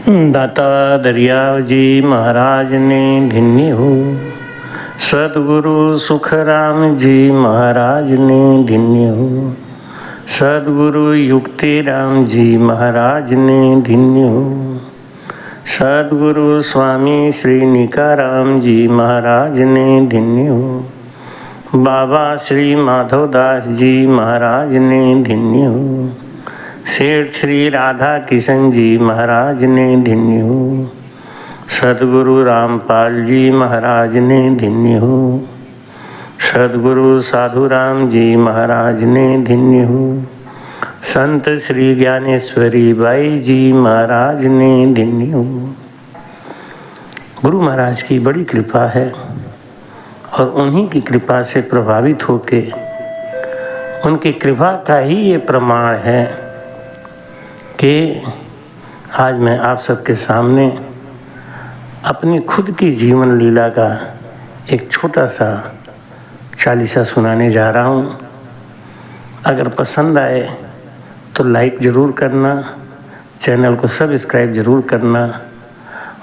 दाता दरियाव जी महाराज ने धन्य हो। सदगुरु सुखराम जी महाराज ने धन्य हो। सदगुरु युक्ति राम जी महाराज ने धन्य हो। सदगुरु स्वामी श्री निकाराम जी महाराज ने धन्य हो। बाबा श्री माधवदास जी महाराज ने धन्य हो। सेठ श्री राधा किशन जी महाराज ने धन्य हो। सदगुरु रामपाल जी महाराज ने धन्य हो। सदगुरु साधु राम जी महाराज ने धन्य हो। संत श्री ज्ञानेश्वरी बाई जी महाराज ने धन्य हो। गुरु महाराज की बड़ी कृपा है और उन्हीं की कृपा से प्रभावित होके उनकी कृपा का ही ये प्रमाण है कि आज मैं आप सबके सामने अपनी खुद की जीवन लीला का एक छोटा सा चालीसा सुनाने जा रहा हूँ। अगर पसंद आए तो लाइक ज़रूर करना, चैनल को सब्सक्राइब ज़रूर करना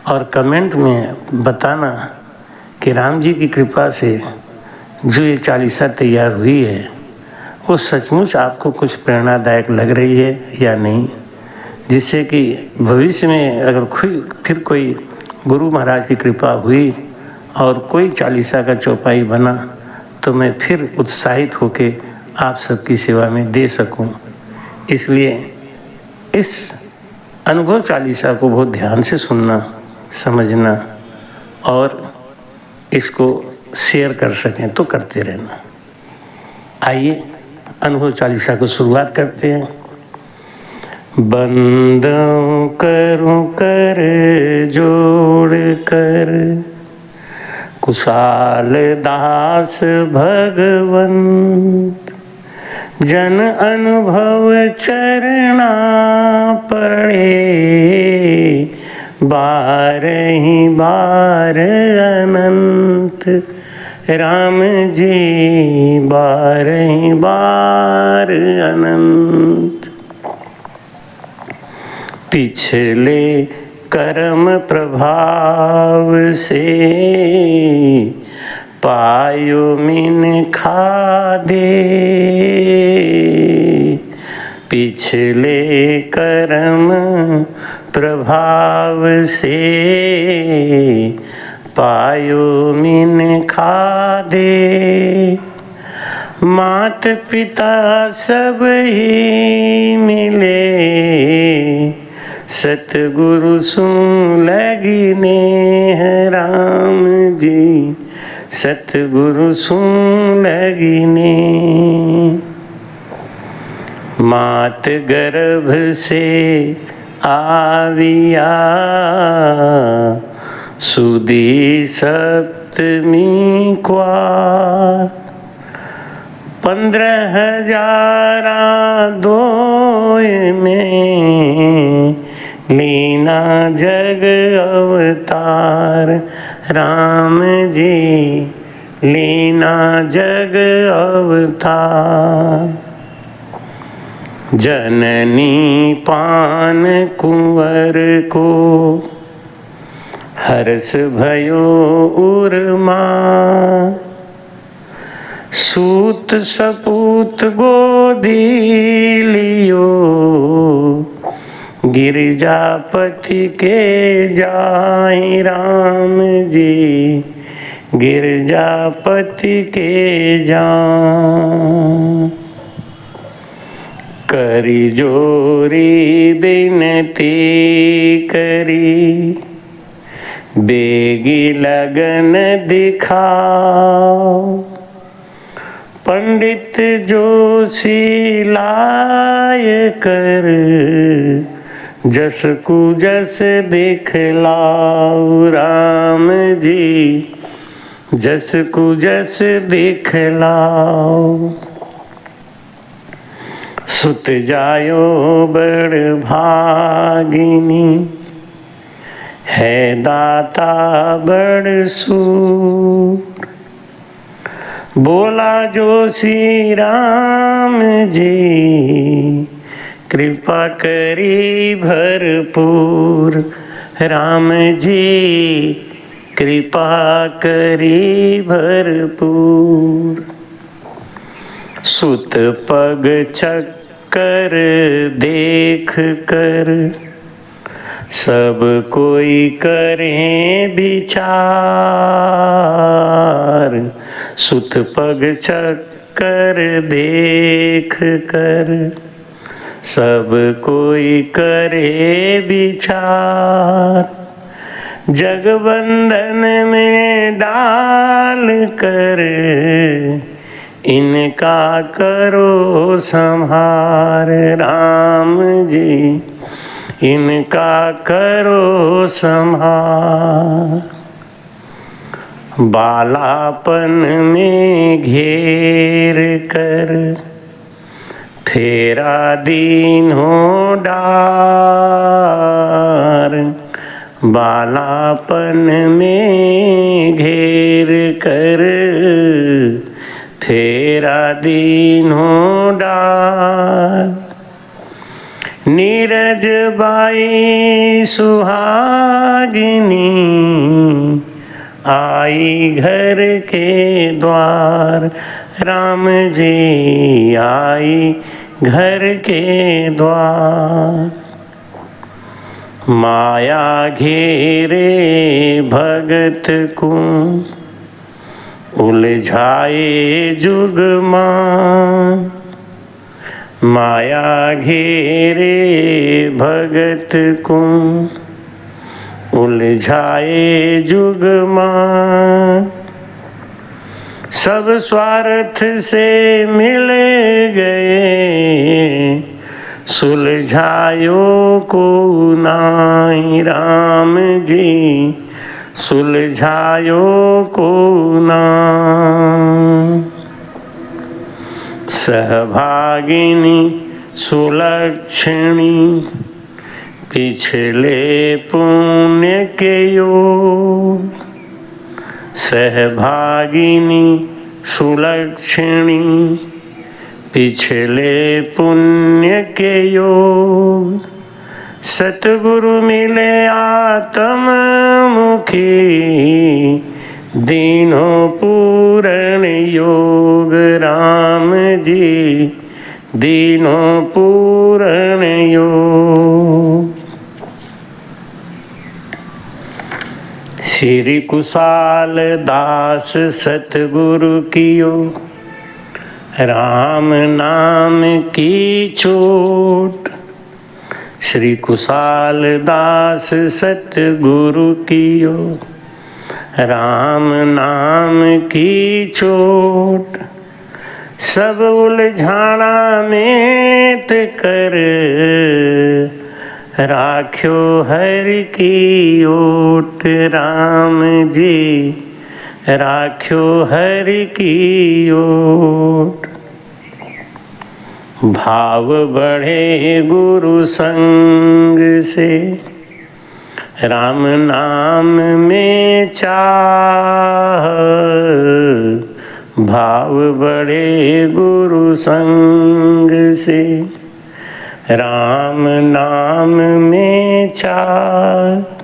और कमेंट में बताना कि राम जी की कृपा से जो ये चालीसा तैयार हुई है वो सचमुच आपको कुछ प्रेरणादायक लग रही है या नहीं, जिससे कि भविष्य में अगर फिर कोई गुरु महाराज की कृपा हुई और कोई चालीसा का चौपाई बना तो मैं फिर उत्साहित होके आप सबकी सेवा में दे सकूं। इसलिए इस अनुभव चालीसा को बहुत ध्यान से सुनना, समझना और इसको शेयर कर सकें तो करते रहना। आइए अनुभव चालीसा को शुरुआत करते हैं। बंदों करूं कर जोड़ कर कुशाल दास भगवंत, जन अनुभव चरना पड़े बार ही बार अनंत। राम जी बार ही बार अनंत। पिछले कर्म प्रभाव से पायो मिन खादे। पिछले कर्म प्रभाव से पायो मिन खादे। मात पिता सब ही मिले सतगुरु सुन लगिने हैं राम जी। सतगुरु सुन लगिने। मात गर्भ से आविया सुदी सप्तमी क्वार। 15,000 दोय में लीना जग अवतार। राम जी लीना जग अवतार। जननी पान कुंवर को हर्ष भयो उर्मा। सूत सपूत गोदी लियो गिरजापति के जाई। राम जी गिरजापति के जाई। करी जोरी बिनती करी बेगी लगन दिखाओ। पंडित जोशी लाय कर जस कु जस दिखलाओ। राम जी जस कु जस दिखलाओ। सुत जायो बड़ भागिनी है दाता बड़ सूर। बोला जोशी राम जी कृपा करी भरपूर। राम जी कृपा करी भरपूर। सुत पग चक्कर देख कर सब कोई करे विचार। सुत पग चक्कर देख कर सब कोई करे विचार। जगबंधन में डाल कर इनका करो संहार। राम जी इनका करो संहार। बालापन में घेर कर फेरा दीन्हों डार। बालापन में घेर कर फेरा दीन्हों डार। नीरज बाई सुहागिनी आई घर के द्वार। राम जी आई घर के द्वार। माया घेरे भगत को उलझाए जुगमान। माया घेरे भगत को उलझाए जुगमान। सब स्वार्थ से मिल गए सुलझायो को नाई। राम जी सुलझायो को नाई। सहभागिनी सुलक्षणी पिछले पुण्य के योग। सहभागिनी सुलक्षणी पिछले पुण्य के योग। सतगुरु मिले आत्म मुखी दीनों पूर्ण योग। राम जी दीनों पूर्ण योग। श्री कुशाल दास सतगुरु कियो राम नाम की चोट। श्री कुशाल दास सतगुरु कियो राम नाम की चोट। सब उलझाना मेट कर राख्यो हरि की ओट। राम जी राख्यो हरि की ओट। भाव बढ़े गुरु संग से राम नाम में चाह। भाव बढ़े गुरु संग से राम नाम में चाह।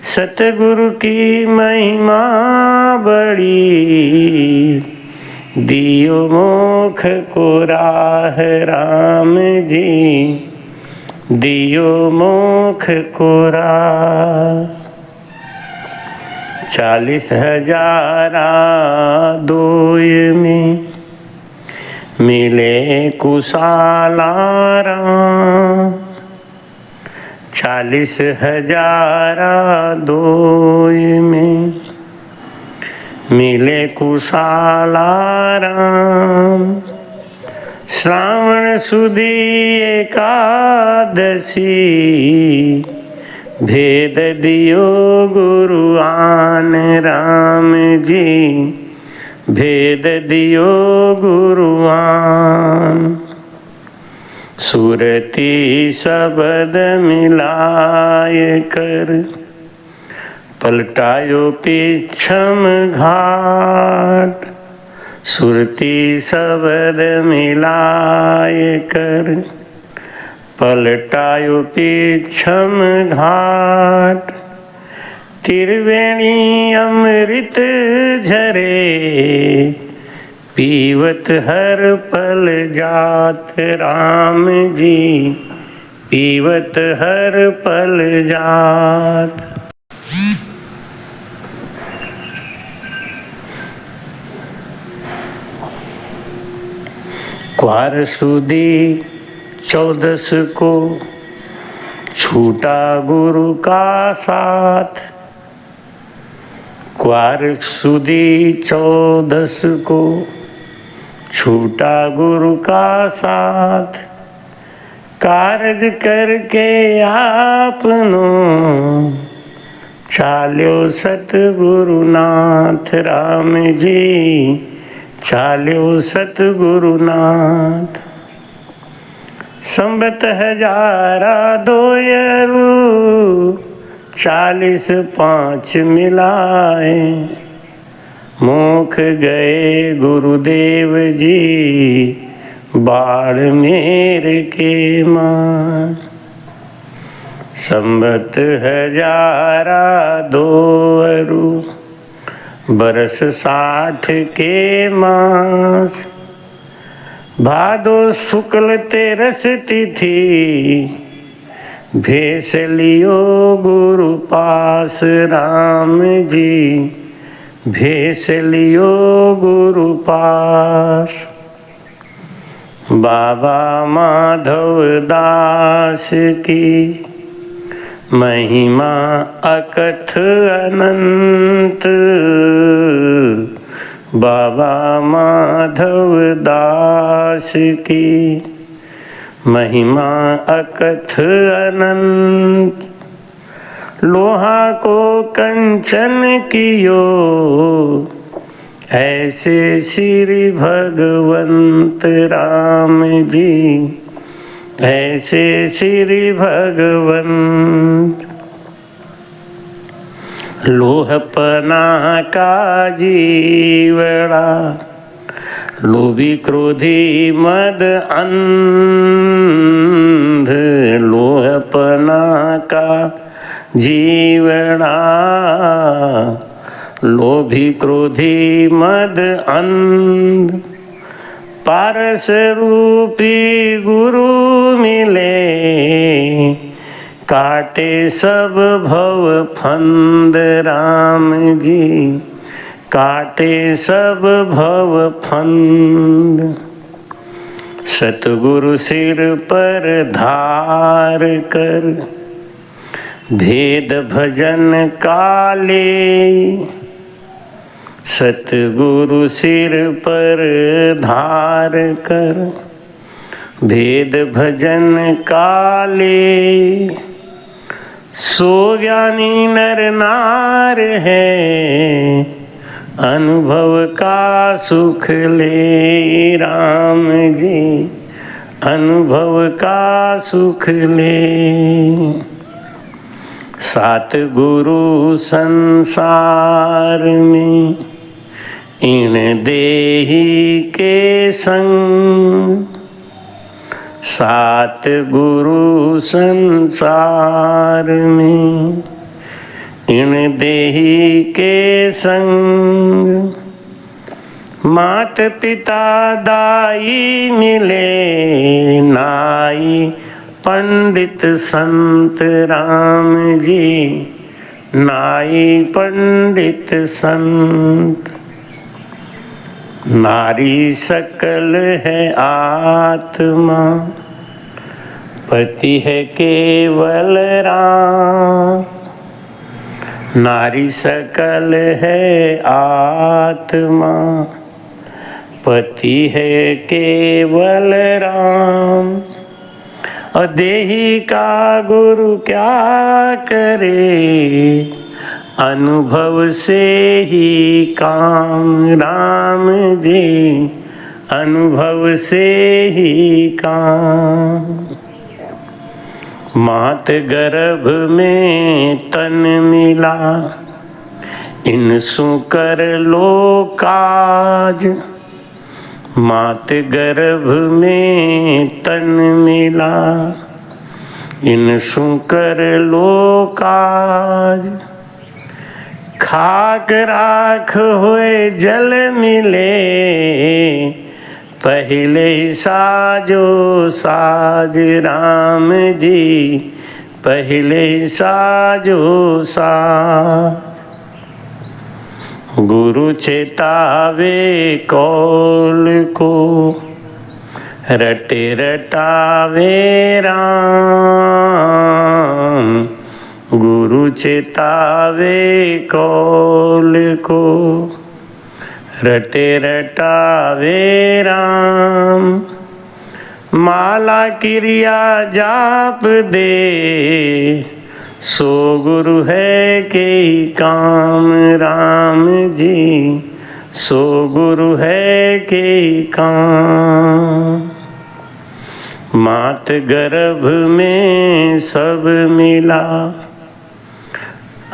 सतगुरु की महिमा बड़ी दियो मोख को राह। राम जी दियो मोख को राह। 40,000 दोय में मिले कुशाला राम। 40,000 दोय में मिले कुशाला राम। श्रावण सुदी एकादशी भेद दियो गुरु आन। राम जी भेद दियो गुरु आन। सुरती शब्द मिलाय कर पलटायो पीछम घाट। सुरती शब्द मिलाय कर पलटायो पीछम घाट, त्रिवेणी अमृत झरे, पीवत हर पल जात राम जी, पीवत हर पल जात। क्वार सुदी 14 को छूटा गुरु का साथ, क्वार सुदी 14 को छूटा गुरु का साथ, कारज करके आपनो चाल्यो सतगुरुनाथ राम जी, चाल्यो सतगुरुनाथ। संबत हजारा दोयरू 45 मिलाए, मुख गए गुरुदेव जी बाड़मेर के मान। संबत हजारा दोयरू बरस 60 के मास, भादो शुक्ल 13 तिथि, भेष लियो गुरु पास राम जी, भेष लियो गुरु पास। बाबा माधव दास की महिमा अकथ अनंत, बाबा माधव दास की महिमा अकथ अनंत। लोहा को कंचन कियो, ऐसे श्री भगवंत राम जी, ऐसे श्री भगवंत। लोहपना का जीवड़ा, लोभी क्रोधी मद अंध, लोहपना का जीवड़ा, लोभी क्रोधी मद अंध। पारस रूपी गुरु मिले, काटे सब भव फंद राम जी, काटे सब भव फंद। सतगुरु सिर पर धार कर, भेद भजन काले, सतगुरु सिर पर धार कर, भेद भजन काले। सो ज्ञानी नर नार है, अनुभव का सुख ले राम जी, अनुभव का सुख ले। 7 गुरु संसार में, इन देही के संग। 7 गुरु संसार में, इन देही के संग। मात पिता दाई मिले, नाई पंडित संत राम जी, नाई पंडित संत। नारी सकल है आत्मा, पति है केवल राम। नारी सकल है आत्मा, पति है केवल राम। और देही का गुरु क्या करे, अनुभव से ही काम राम जी, अनुभव से ही काम। मात गर्भ में तन मिला, इनसु कर लो काज। मात गर्भ में तन मिला, इन सुकर लो काज, खाक राख हुए जल मिले, पहले साजो साज राम जी, पहले साजो साज। गुरु चेतावे कौल को, रटे रटावे राम। गुरु चेतावे कौल को, रटे रटावे राम। माला क्रिया जाप दे, सो गुरु है के काम राम जी, सो गुरु है के काम। मात गर्भ में सब मिला,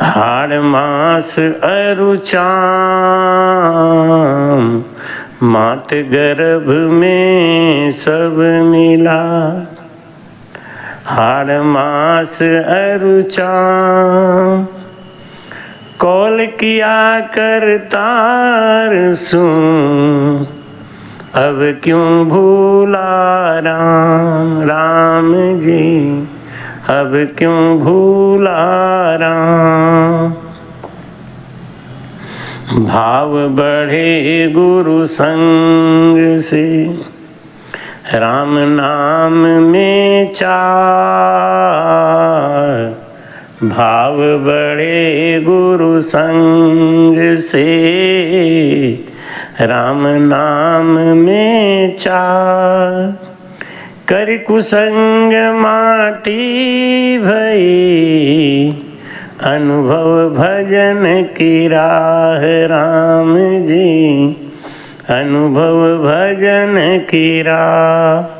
हाड़ मास अरु चाम। मात गर्भ में सब मिला, हाड़ मास अरु चाम। कौल किया करतार सुन, अब क्यों भूला राम राम जी, अब क्यों भूला राम। भाव बढ़े गुरु संग से, राम नाम में चार। भाव बढ़े गुरु संग से, राम नाम में चार। कर कुसंग माटी भई, अनुभव भजन की राह राम जी, अनुभव भजन की राह।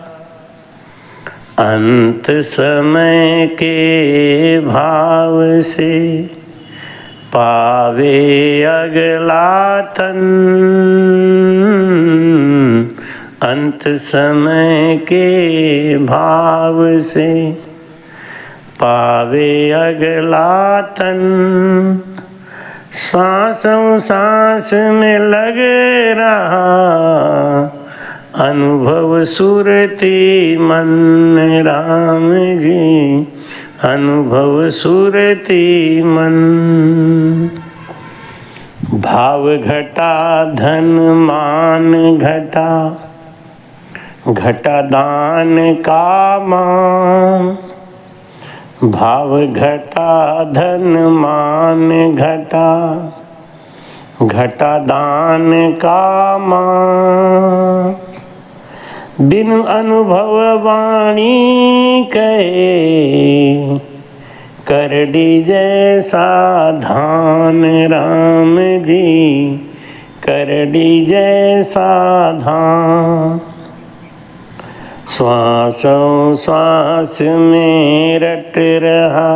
अंत समय के भाव से, पावे अगला तन। अंत समय के भाव से, पावे अगला तन। सांसों सांस में लग रहा, अनुभव सुरती मन राम जी, अनुभव सुरती मन। भाव घटा धन मान घटा, घटा दान का मान। भाव घटा धन मान घटा, घटा दान का मान। बिन अनुभव वाणी कहे, करडी जैसा धान राम जी, करडी जैसा धान। श्वासों श्वास में रट रहा,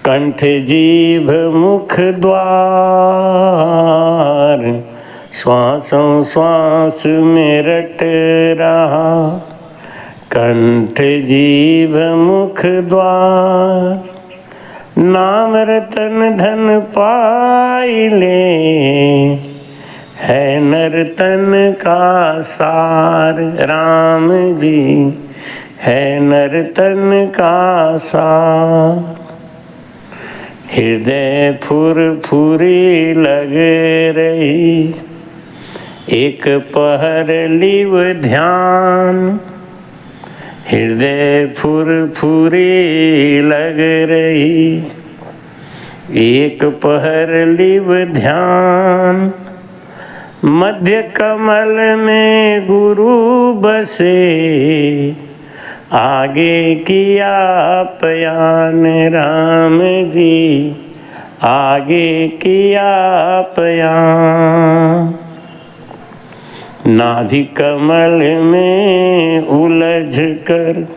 कंठ जीभ मुख द्वार। श्वासों श्वास में रट रहा, कंठ जीभ मुख द्वार। नाम रतन धन पाई ले, है नर्तन का सार राम जी, है नर्तन का सार। हृदय फुरफुरी लग रही, एक पहर लिव ध्यान। हृदय फुरफुरी लग रही, एक पहर लिव ध्यान। मध्य कमल में गुरु बसे, आगे किया पयान राम जी, आगे किया पयान। नाभि कमल में उलझ कर,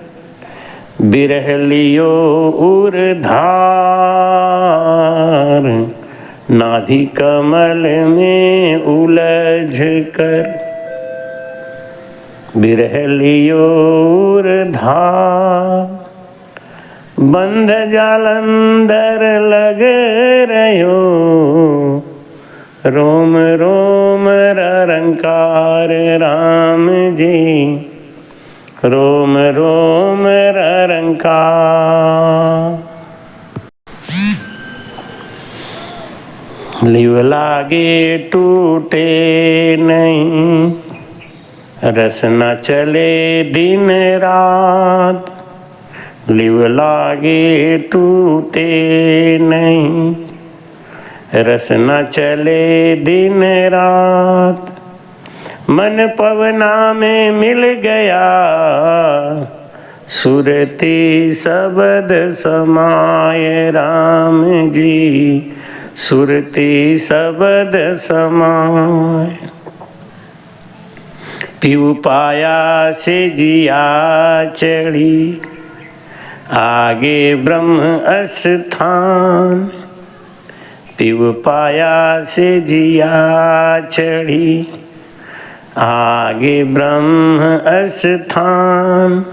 बिरह लियो उरधार। नाभि कमल में उलझ कर, बिरह लियो उरधार। बंध जाल अंदर लग रहो, रोम रोम रंकार राम जी, रोम रोम रंकार। लिव लागे टूटे नहीं, रस न चले दिन रात। लिव लागे टूटे नहीं, रस न चले दिन रात। मन पवना में मिल गया, सुरती शब्द समाये राम जी, सुरती शब्द समाये। पीऊ पाया से जिया चढ़ी, आगे ब्रह्म स्थान। पीऊ पाया से जिया चढ़ी, आगे ब्रह्म स्थान।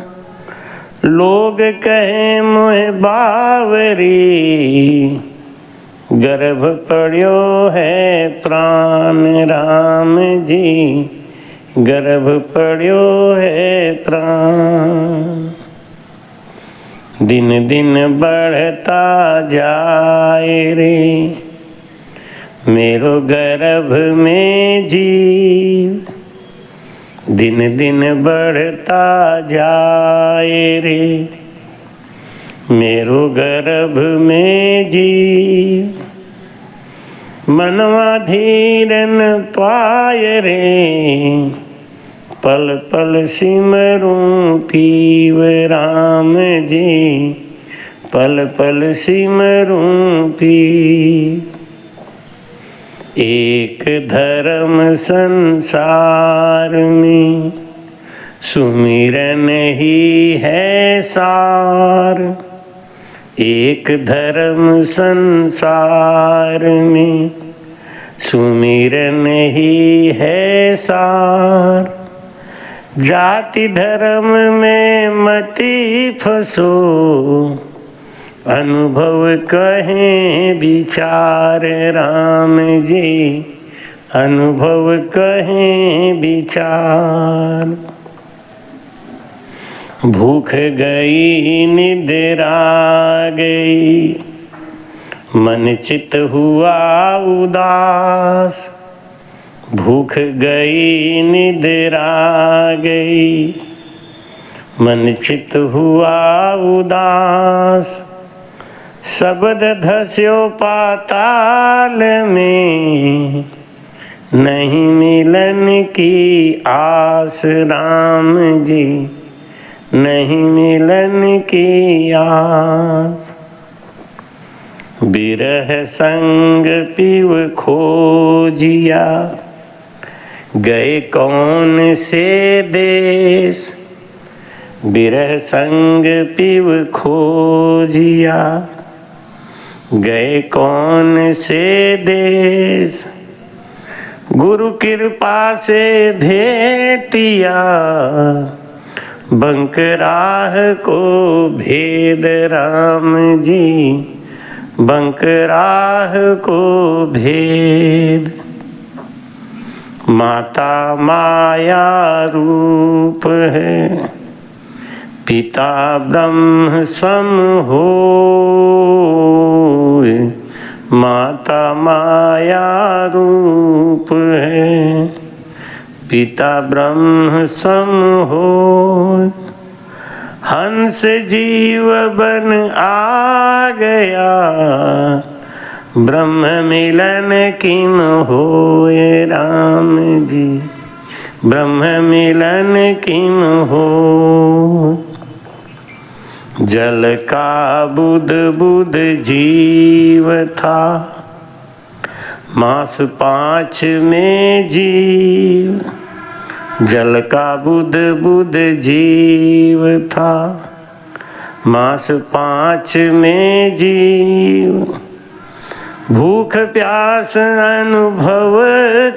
लोग कहे मोह बावरी, गर्भ पड़्यो है प्राण राम जी, गर्भ पड़्यो है प्राण। दिन दिन बढ़ता जाए रे, मेरो गर्भ में जीव। दिन दिन बढ़ता जाए रे, मेरो गर्भ में जीव। मनवा धीर न पाए रे, पल पल सिमरूं पीव राम जी, पल पल सिमरूं पीव। एक धर्म संसार में, सुमिरन ही है सार। एक धर्म संसार में, सुमिरन ही है सार। जाति धर्म में मति फसो, अनुभव कहें विचार राम जी, अनुभव कहें विचार। भूख गई निद्रा गई, मन चित हुआ उदास। भूख गई निद्रा गई, मन चित हुआ उदास। शब्द धस्यो पाताल में, नहीं मिलन की आस राम जी, नहीं मिलन की आस। बिरह संग पीव खोजिया, गए कौन से देश। बिरह संग पीव खोजिया, गए कौन से देश। गुरु कृपा से भेटिया, बंक राह को भेद राम जी, बंक राह को भेद। माता माया रूप है, पिता ब्रह्म सम होय। माता माया रूप है, पिता ब्रह्म सम होय। हंस जीव बन आ गया, ब्रह्म मिलन किम होय राम जी, ब्रह्म मिलन किम हो। जल का बुध बुध जीव था, मास 5 में जीव। जल का बुध बुध जीव था, मास 5 में जीव। भूख प्यास अनुभव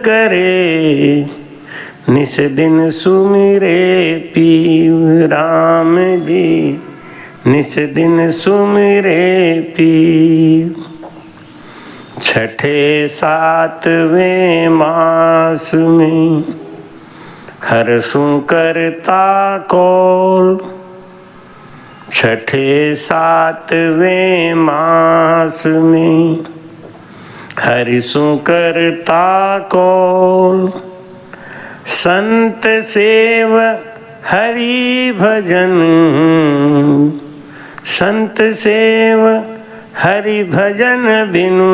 करे, निस दिन सुमिरे पीव राम जी, निस दिन सुमिरे पीर। छठे सातवें मास में हरसू करता कौल। छठे सातवें मास में हरिसु करता कौल। संत सेव हरि भजन, संत सेव हरि भजन बिनु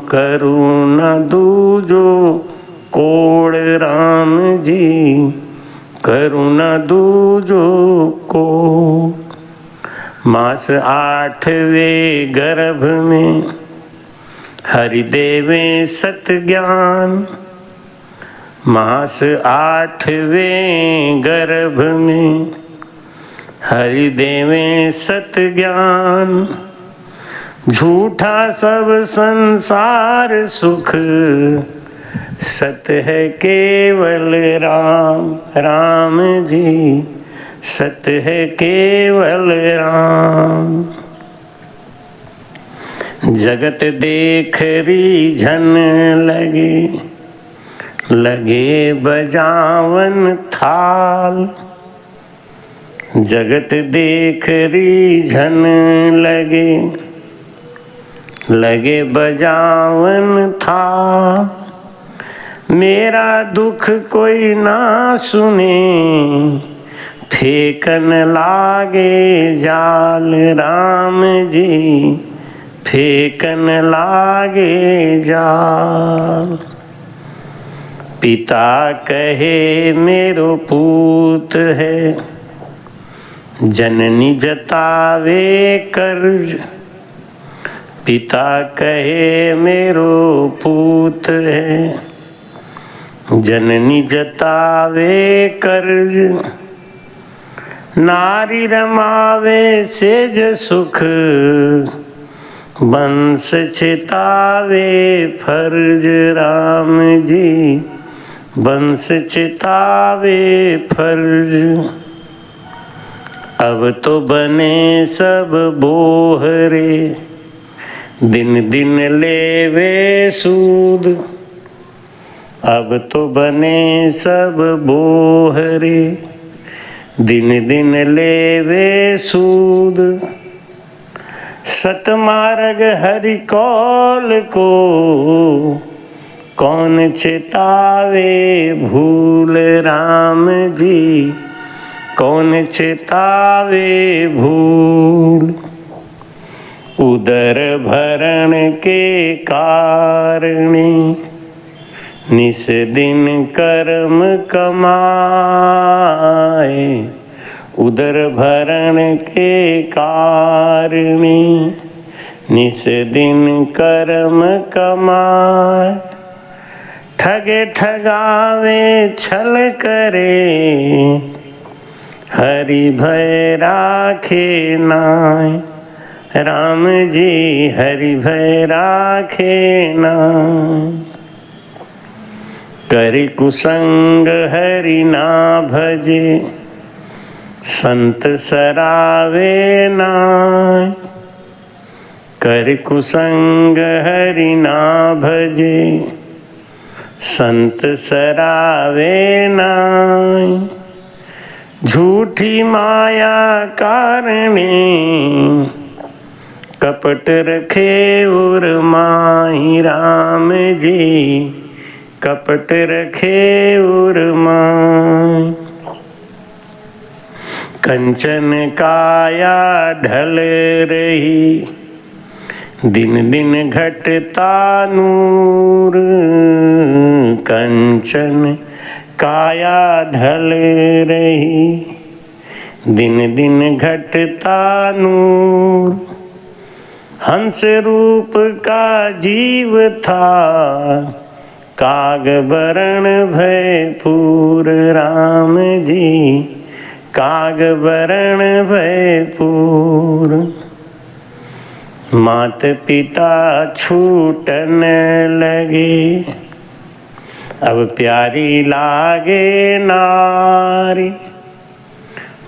करुणा दूजो कोड राम जी, करुणा दूजो को। मास आठवें गर्भ में हरि देवे सत ज्ञान। मास आठवें गर्भ में हरि देवे सत ज्ञान। झूठा सब संसार सुख, सत है केवल राम, राम जी सत है केवल राम। जगत देख रीझन लगे, लगे बजावन थाल। जगत देख रीझन लगे, लगे बजावन थाल। मेरा दुख कोई ना सुने, फेंकन लागे जाल राम जी, फेंकन लागे जाल। पिता कहे मेरो पूत है, जननी जतावे कर्ज। पिता कहे मेरो पूत है, जननी जतावे कर्ज। नारी रमावे सेज सुख, वंश चितावे फर्ज राम जी, वंश चितावे फर्ज। अब तो बने सब बोहरे, दिन दिन लेवे सूद। अब तो बने सब बोहरे, दिन दिन लेवे सूद। सतमार्ग हरि कौल को, कौन चितावे भूल राम जी, कौन चितावे भूल। उदर भरण के कारणे, निस दिन कर्म कमाए। उदर भरण के कारणे, निस दिन कर्म कमाए। ठगे ठगावे छल करे, हरि भय राखे नाय। राम जी हरि भय राखे नाय। करि कुसंग हरि ना भजे, संत सरावे नाय। करि कुसंग हरि ना भजे, संत सरावे नाय। झूठी माया कारणे, कपट रखे उर माही राम जी, कपट रखे उर माही। कंचन काया ढल रही, दिन दिन घटता नूर। कंचन काया ढल रही, दिन दिन घटता नूर। हंस रूप का जीव था, काग बरण भय पूर राम जी, काग बरण भय पूर। मात पिता छूटन लगे, अब प्यारी लागे नारी।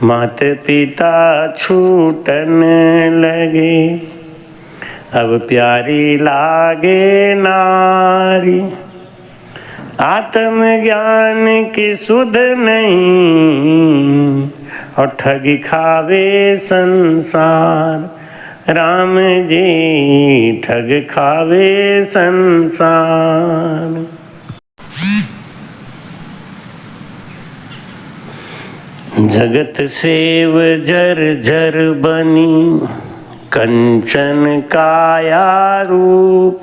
मात पिता छूटन लगे, अब प्यारी लागे नारी। आत्मज्ञान की सुध नहीं, और ठगी खावे संसार। राम जी ठग खावे संसार। जगत सेव जर जर बनी, कंचन काया रूप।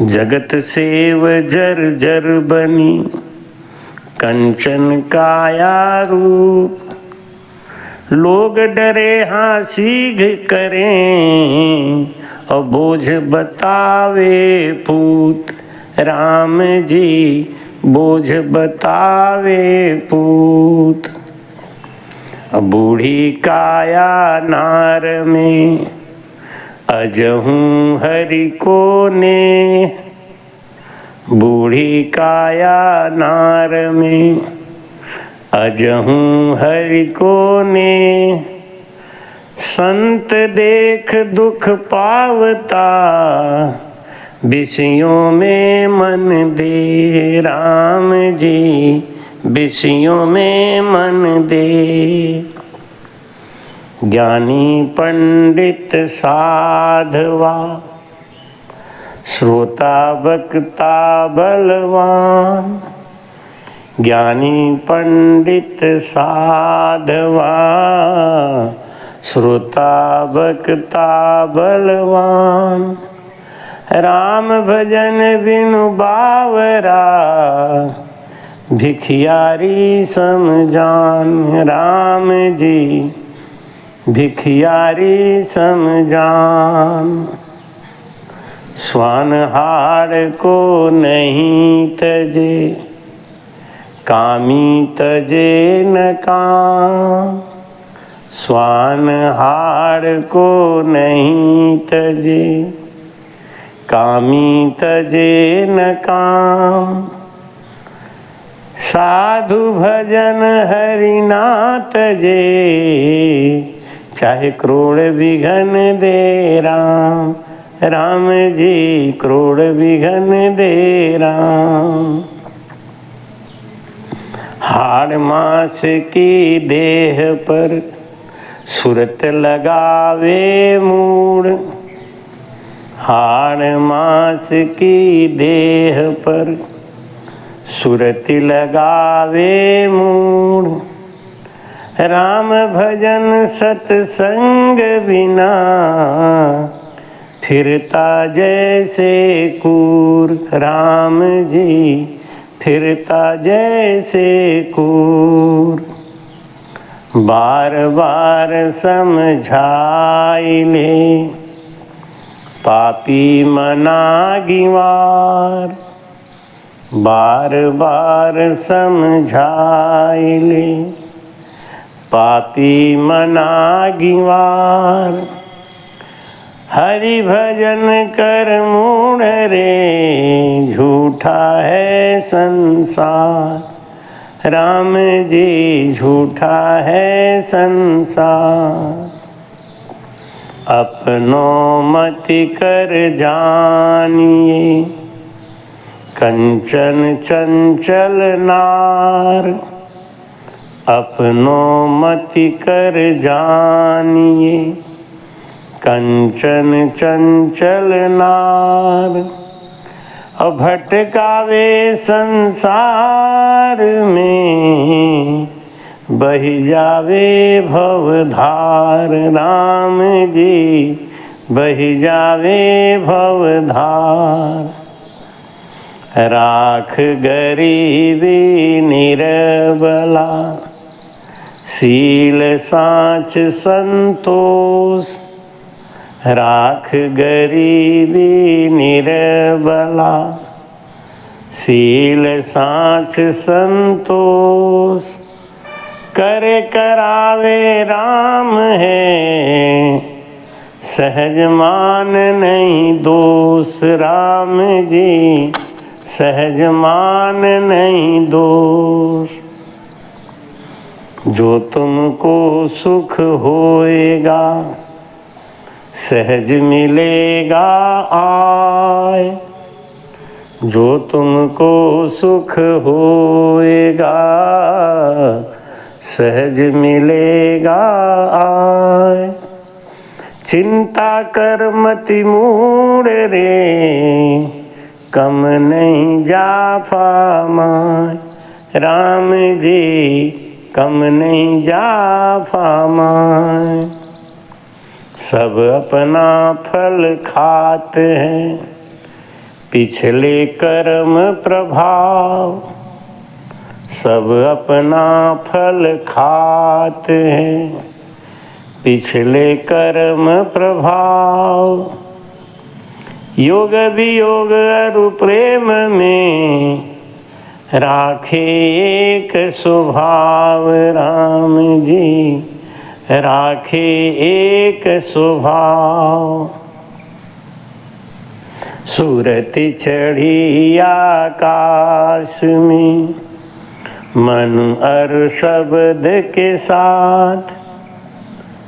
जगत सेव जर जर बनी, कंचन काया रूप। लोग डरे हांसी करें, और बोझ बतावे पूत। राम जी बोझ बतावे पूत। बूढ़ी काया नार में, अजहूं हरि को ने। बूढ़ी काया नार में, अजहूं हरि को ने। संत देख दुख पावता, विषयों में मन दे। राम जी विषयों में मन दे। ज्ञानी पंडित साधवा, श्रोता वक्ता बलवान। ज्ञानी पंडित साधवा, श्रोता वक्ता बलवान। राम भजन बिनु बावरा, भिखियारी समझान। राम जी भिखियारी समझान। स्वान हाड़ को नहीं तजे, कामी तजे न काम। स्वान हाड़ को नहीं तजे, कामी तजे न काम। साधु भजन हरि नाथ जे, चाहे करोड़ विघन दे राम। राम जी करोड़ विघन दे राम। हाड़ मास की देह पर, सुरत लगावे मूड़। हाड़ मास की देह पर, सुरति लगावे मूड़। राम भजन सतसंग बिना, फिरता जैसे कूर। राम जी फिरता जैसे कूर। बार बार समझाई ले, पापी मना गिवार। बार बार समझाई ले, पापी मना गिवार। हरि भजन कर मूढ़ रे, झूठा है संसार। राम जी झूठा है संसार। अपनों मति कर जानिए, कंचन चंचल नार। अपनों मति कर जानिए, कंचन चंचल नार। भटकावे संसार में, बहि जावे भवधार। राम जी बहि जावे भवधार। राख गरीबी निरबला, शील साँच संतोष। राख गरीबी निरबला, शील साँच संतोष। करे करावे राम है, सहज मान नहीं दोष। राम जी सहज मान नहीं दोष। जो तुमको सुख होएगा सहज मिलेगा आए, जो तुमको सुख होएगा सहज मिलेगा आए। चिंता कर मति मूड रे, कम नहीं जाफा माय, राम जी कम नहीं जाफा माय। सब अपना फल खाते हैं पिछले कर्म प्रभाव, सब अपना फल खाते हैं पिछले कर्म प्रभाव। योग वियोग अरु प्रेम में राखे एक स्वभाव, राम जी राखे एक स्वभाव। सूरत चढ़ी आकाश में मन और शब्द के साथ,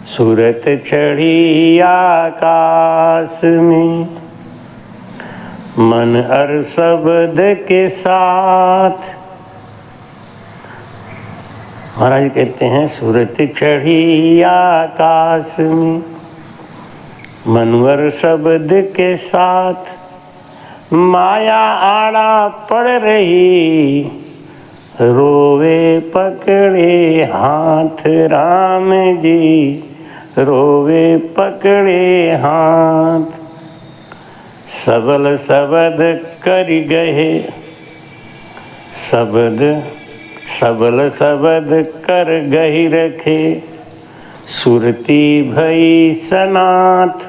सूरत चढ़ी आकाश में मन और शब्द के साथ। महाराज कहते हैं सूरत चढ़ी आकाश में मन और शब्द के साथ, माया आड़ा पड़ रही रोवे पकड़े हाथ, राम जी रोवे पकड़े हाथ। सबल शब्द कर गए सबल शब्द कर गही रखे, सुरती भई सनाथ।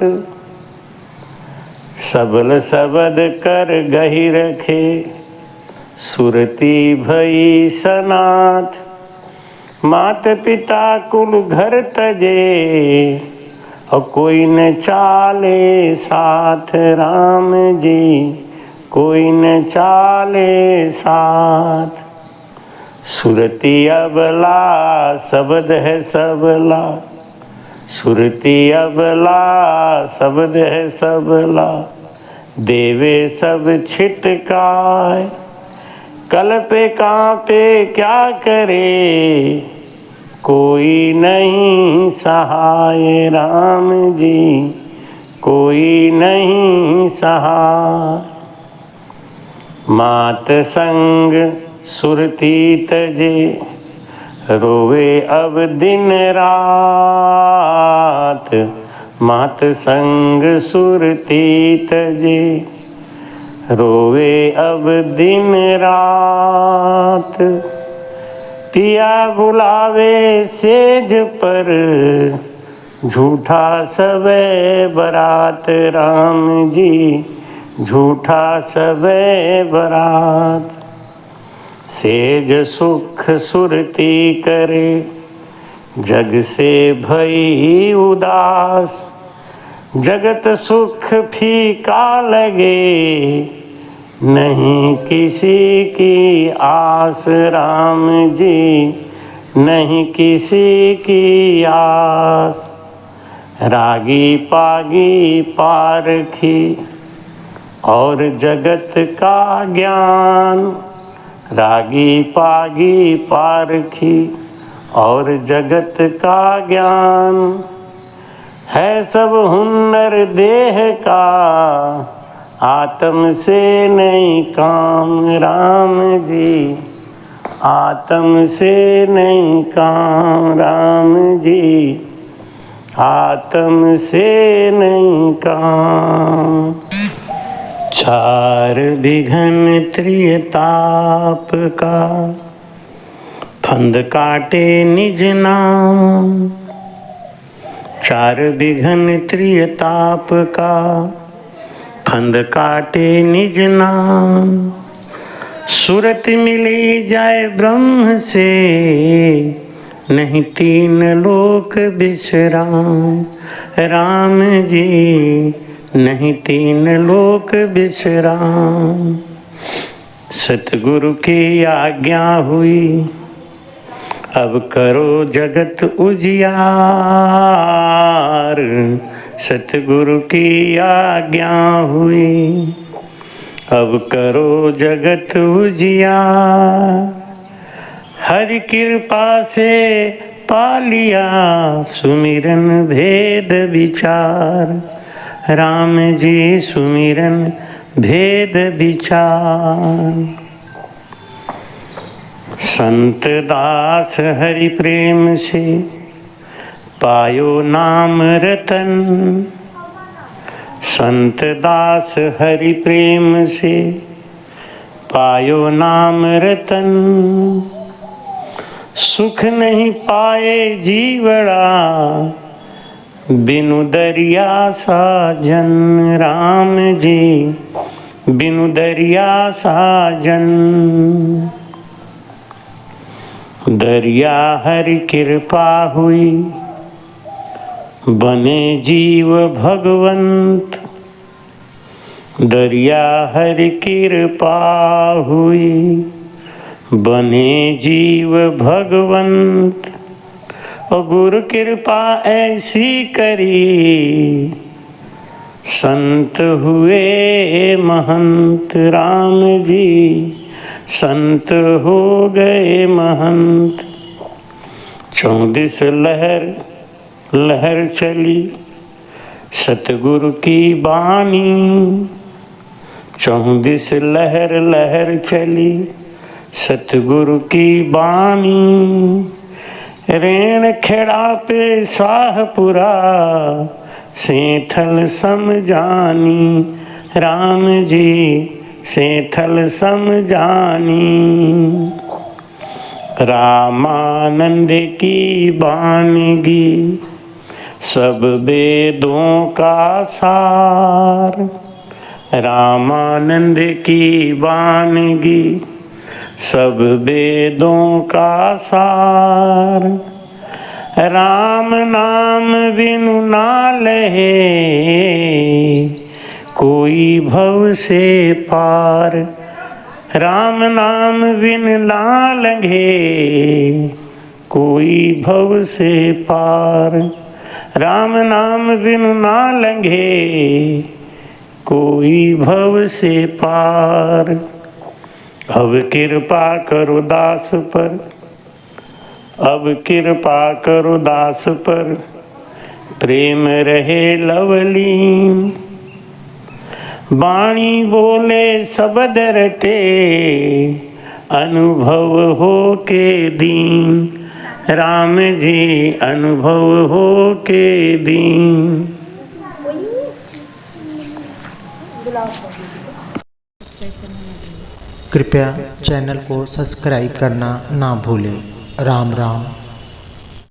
सबल शब्द कर गही रखे, सुरती भई सनाथ। मात पिता कुल घर तजे, और कोई न चाले साथ, राम जी कोई न चाले साथ। सुरती अबला शब्द है सबला, सुरती अबला शब्द है सबला। देवे सब छिटकाए, कल पे कांपे क्या करे, कोई नहीं सहाय, राम जी कोई नहीं सहाय। मात संग सुरती तजे, रोवे अब दिन रात। मात संग सुरती तजे, रोवे अब दिन रात। पिया बुलावे सेज पर, झूठा सवे बरात, राम जी झूठा सवे बरात। सेज सुख सुरती करे, जग से भई उदास। जगत सुख फीका लगे, नहीं किसी की आस, राम जी नहीं किसी की आस। रागी पागी पारखी और जगत का ज्ञान, रागी पागी पारखी और जगत का ज्ञान। है सब हुनर देह का, आत्म से नहीं काम, राम जी आत्म से नहीं काम, राम जी आत्म से नहीं काम। चार विघन त्रियताप का, फंद काटे निज नाम। चार विघन त्रियताप का, फंद काटे निज नाम। सुरत मिली जाए ब्रह्म से, नहीं तीन लोक विश्राम, राम जी नहीं तीन लोक विश्राम। सतगुरु की आज्ञा हुई अब करो जगत उजियार, सतगुरु की आज्ञा हुई। अब करो जगत उजियार, हरि कृपा से पा लिया सुमिरन भेद विचार। राम जी सुमिरन भेद विचार। संत दास हरि प्रेम से पायो नाम रतन। संत दास हरि प्रेम से पायो नाम रतन। सुख नहीं पाए जीवड़ा बिनु दरिया साजन। राम जी बिनु दरिया साजन। दरिया हरि कृपा हुई बने जीव भगवंत। दरिया हरि कृपा हुई बने जीव भगवंत। और गुरु कृपा ऐसी करी संत हुए महंत। राम जी संत हो गए महंत। 34 लहर लहर चली सतगुरु की बानी। 34 लहर लहर चली सतगुरु की बानी। रेण खेड़ा पे शाहपुरा सेंथल समझानी। राम जी सेंथल समझानी। रामानंद की बानगी सब वेदों का सार। रामानंद की बानगी सब वेदों का सार। राम नाम बिनु ना लहे कोई भव से पार। राम नाम बिन ना लंघे कोई भव से पार। राम नाम बिन ना लंघे कोई भव से पार। अब कृपा करो दास पर, अब कृपा करो दास पर, प्रेम रहे लवलीन। वाणी बोले शब्द रटे अनुभव हो के दीन। राम जी अनुभव हो के दीन। कृपया चैनल को सब्सक्राइब करना ना भूलें। राम राम।